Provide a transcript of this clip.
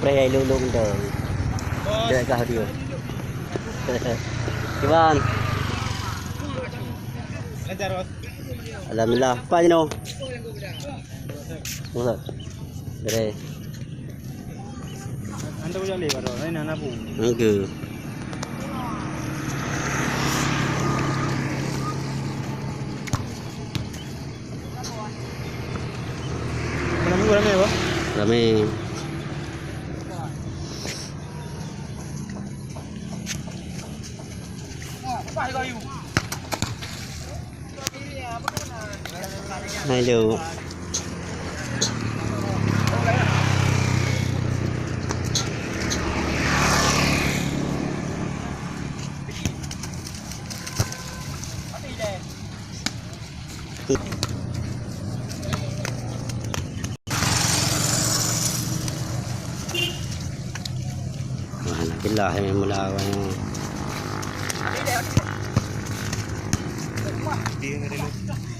spray ay lulong daw. Tidak kah dia. Iwan. Alhamdulillah. Apa ni no? Musa. Bere. Anda boleh lewat dah. Ini anak pun. Enggak. Mana minggu ramai apa? Ramai. Hello. Alhamdulillah yang melawan. Dia ada